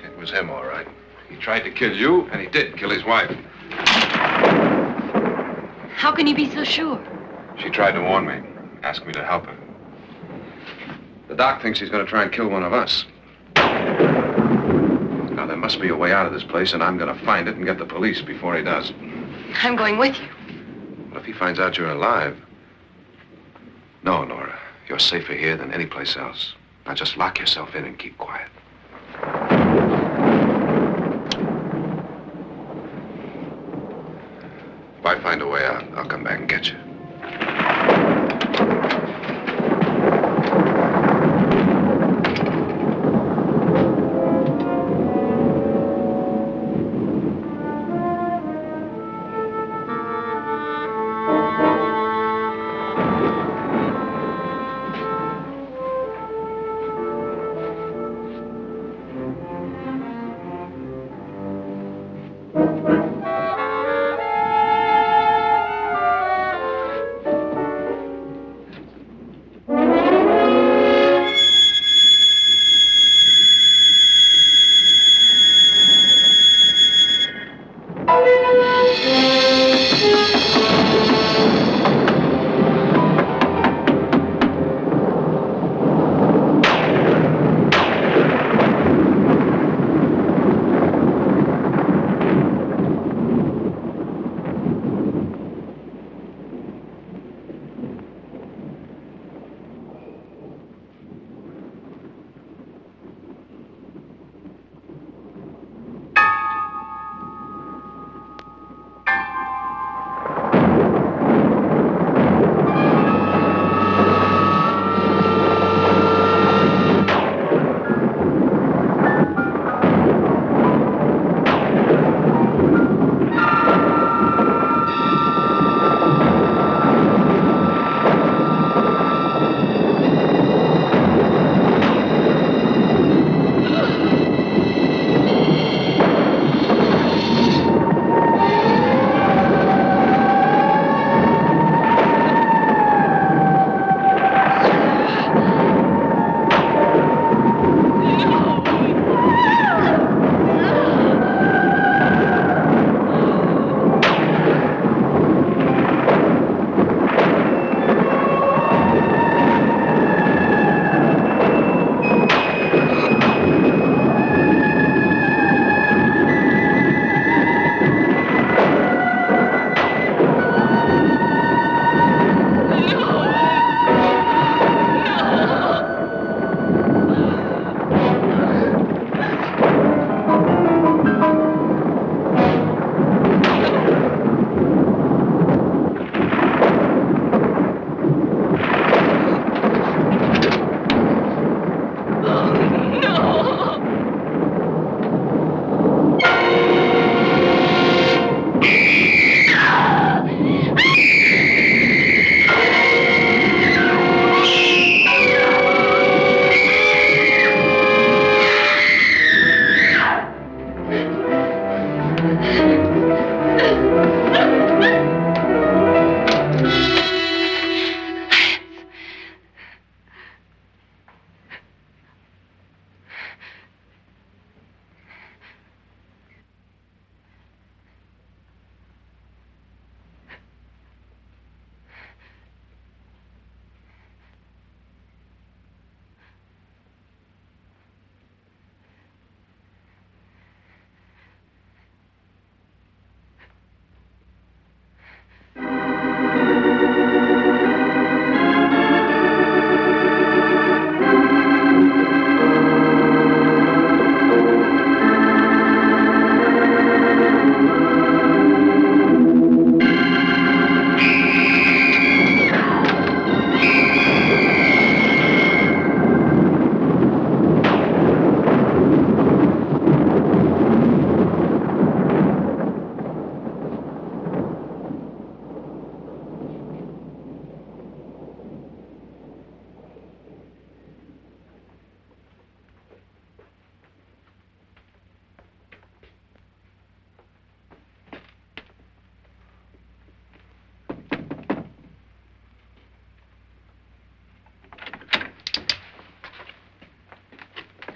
It was him, all right. He tried to kill you, and he did kill his wife. How can you be so sure? She tried to warn me, ask me to help her. The doc thinks he's going to try and kill one of us. Now, there must be a way out of this place, and I'm going to find it and get the police before he does. I'm going with you. What if he finds out you're alive? No, Nora. You're safer here than any place else. Now just lock yourself in and keep quiet. If I find a way out, I'll come back and get you.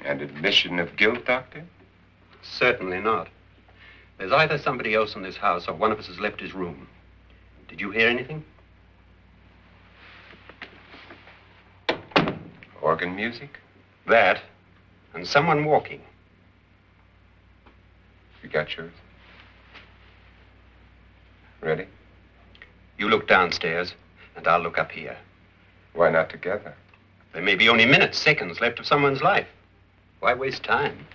And admission of guilt, Doctor? Certainly not. There's either somebody else in this house or one of us has left his room. Did you hear anything? Organ music? That, and someone walking. You got yours? Ready? You look downstairs, and I'll look up here. Why not together? There may be only minutes, seconds left of someone's life. Why waste time?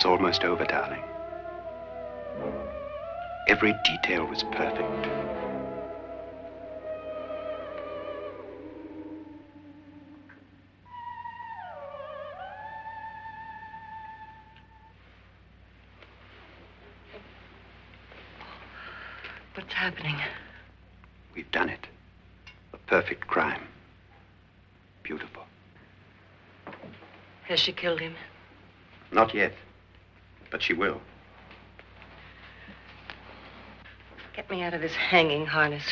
It's almost over, darling. Every detail was perfect. What's happening? We've done it. A perfect crime. Beautiful. Has she killed him? Not yet, but she will. Get me out of this hanging harness.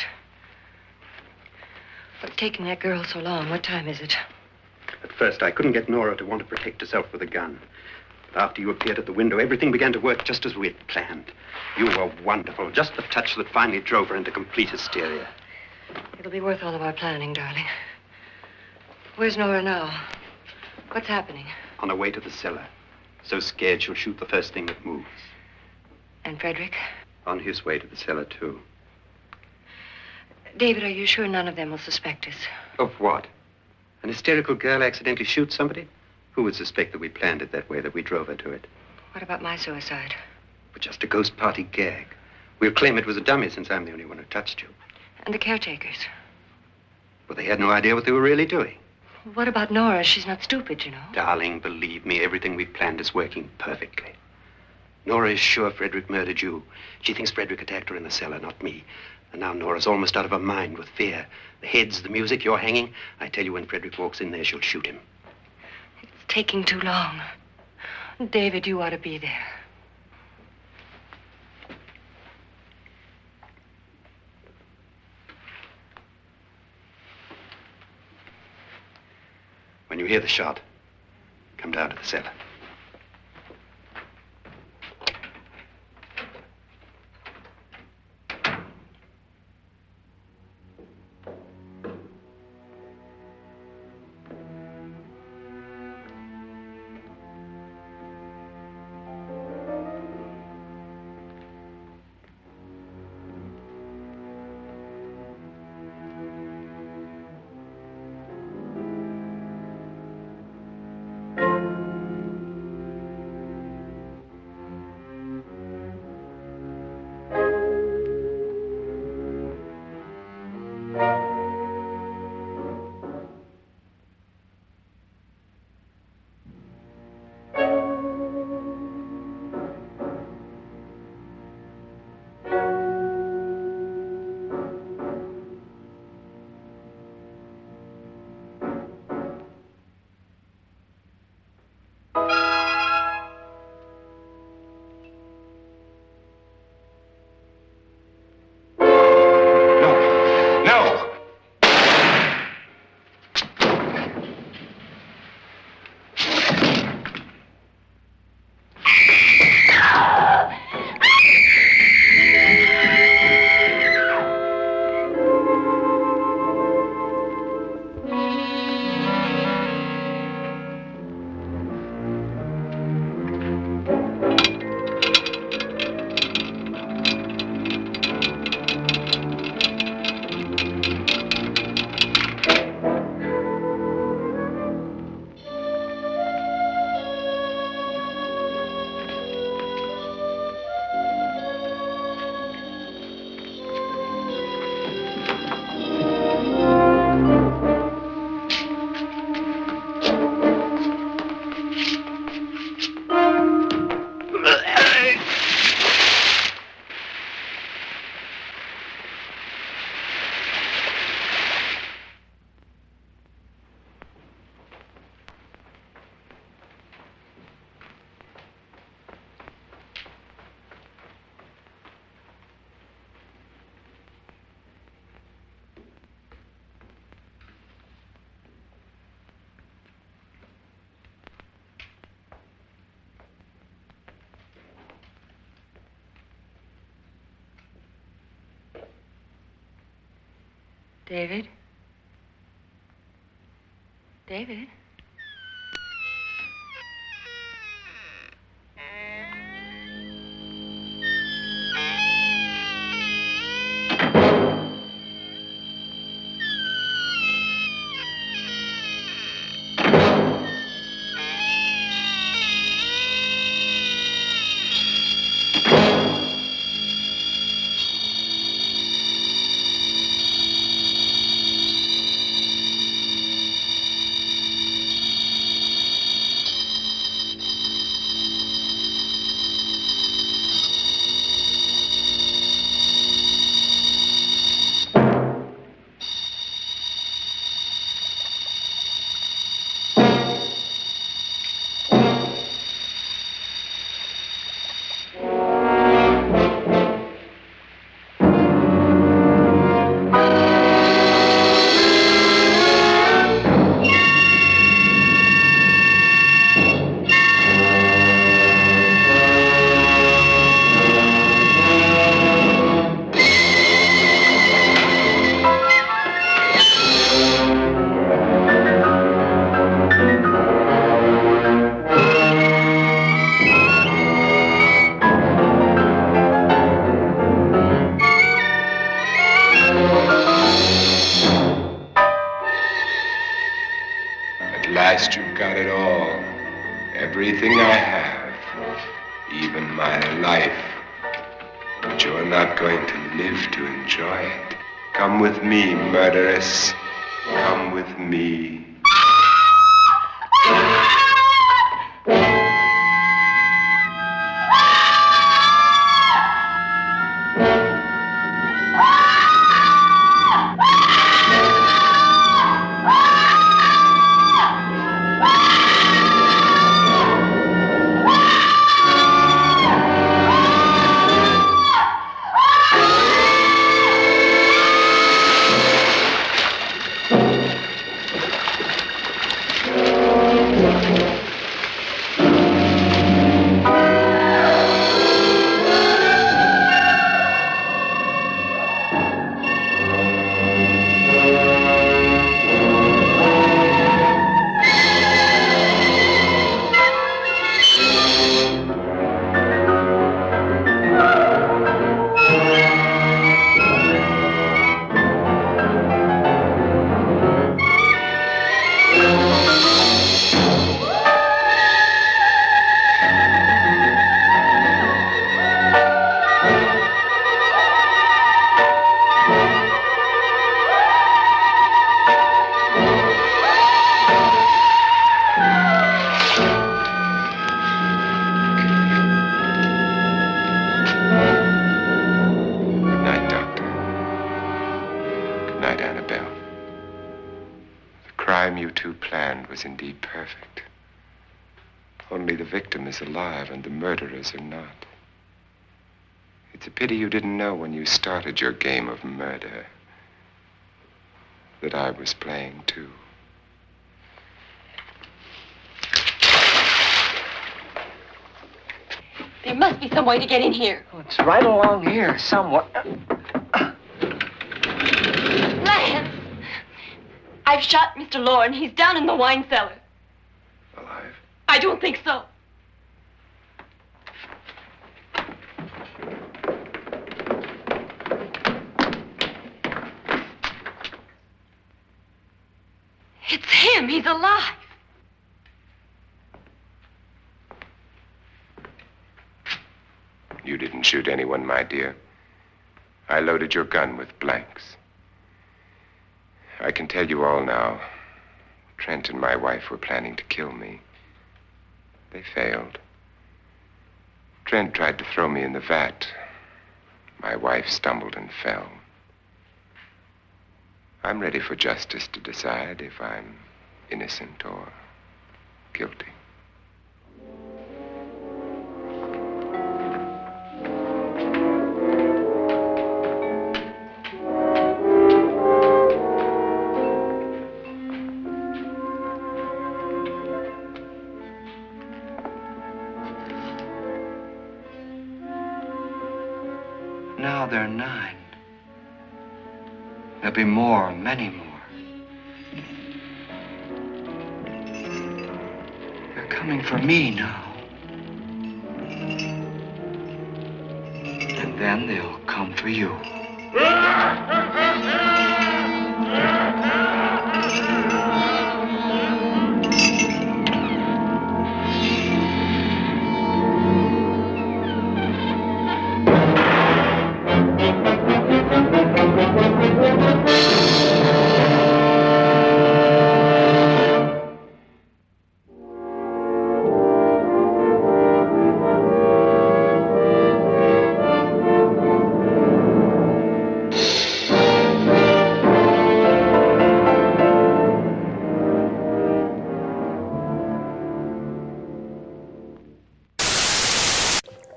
What's taking that girl so long? What time is it? At first, I couldn't get Nora to want to protect herself with a gun. But after you appeared at the window, everything began to work just as we had planned. You were wonderful. Just the touch that finally drove her into complete hysteria. It'll be worth all of our planning, darling. Where's Nora now? What's happening? On her way to the cellar. So scared she'll shoot the first thing that moves. And Frederick? On his way to the cellar, too. David, are you sure none of them will suspect us? Of what? An hysterical girl accidentally shoots somebody? Who would suspect that we planned it that way, that we drove her to it? What about my suicide? But just a ghost party gag. We'll claim it was a dummy since I'm the only one who touched you. And the caretakers? Well, they had no idea what they were really doing. What about Nora? She's not stupid, you know. Darling, believe me, everything we've planned is working perfectly. Nora is sure Frederick murdered you. She thinks Frederick attacked her in the cellar, not me. And now Nora's almost out of her mind with fear. The heads, the music, you're hanging. I tell you, when Frederick walks in there, she'll shoot him. It's taking too long. David, you ought to be there. When you hear the shot, come down to the cellar. David? David? At last you've got it all. Everything I have. Even my life. But you're not going to live to enjoy it. Come with me, murderess. Come with me. Was indeed perfect. Only the victim is alive and the murderers are not. It's a pity you didn't know when you started your game of murder that I was playing too. There must be some way to get in here. Oh, it's right along here, somewhat. Lance! I've shot Mr. Loren. He's down in the wine cellar. Alive? I don't think so. It's him. He's alive. You didn't shoot anyone, my dear. I loaded your gun with blanks. I can tell you all now. Trent and my wife were planning to kill me. They failed. Trent tried to throw me in the vat. My wife stumbled and fell. I'm ready for justice to decide if I'm innocent or guilty. Now they're 9. There'll be more, many more. They're coming for me now. And then they'll come for you.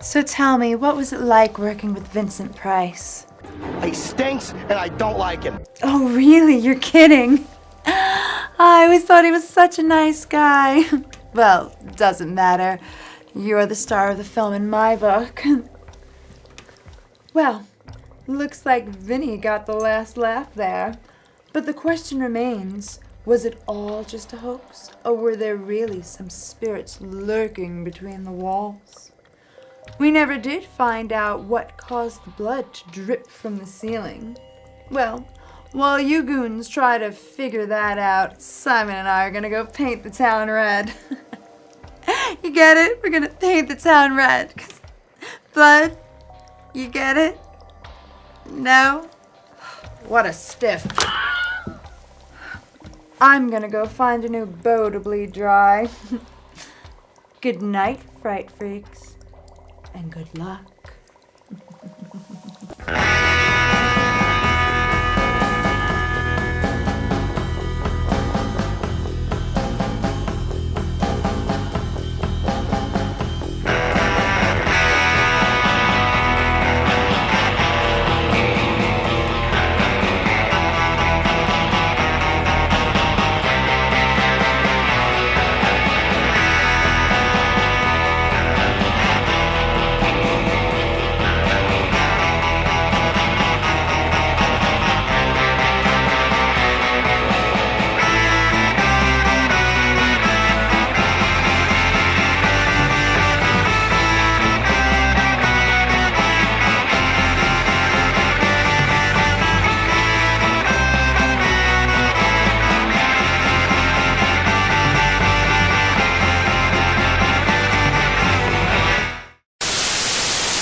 So tell me, what was it like working with Vincent Price? He stinks, and I don't like him. Oh, really? You're kidding? I always thought he was such a nice guy. Well, doesn't matter. You're the star of the film in my book. Well, looks like Vinny got the last laugh there. But the question remains, was it all just a hoax? Or were there really some spirits lurking between the walls? We never did find out what caused the blood to drip from the ceiling. Well, while you goons try to figure that out, Simon and I are gonna go paint the town red. You get it? We're gonna paint the town red. 'Cause blood, you get it? No? What a stiff. I'm gonna go find a new bow to bleed dry. Good night, fright freaks. And good luck.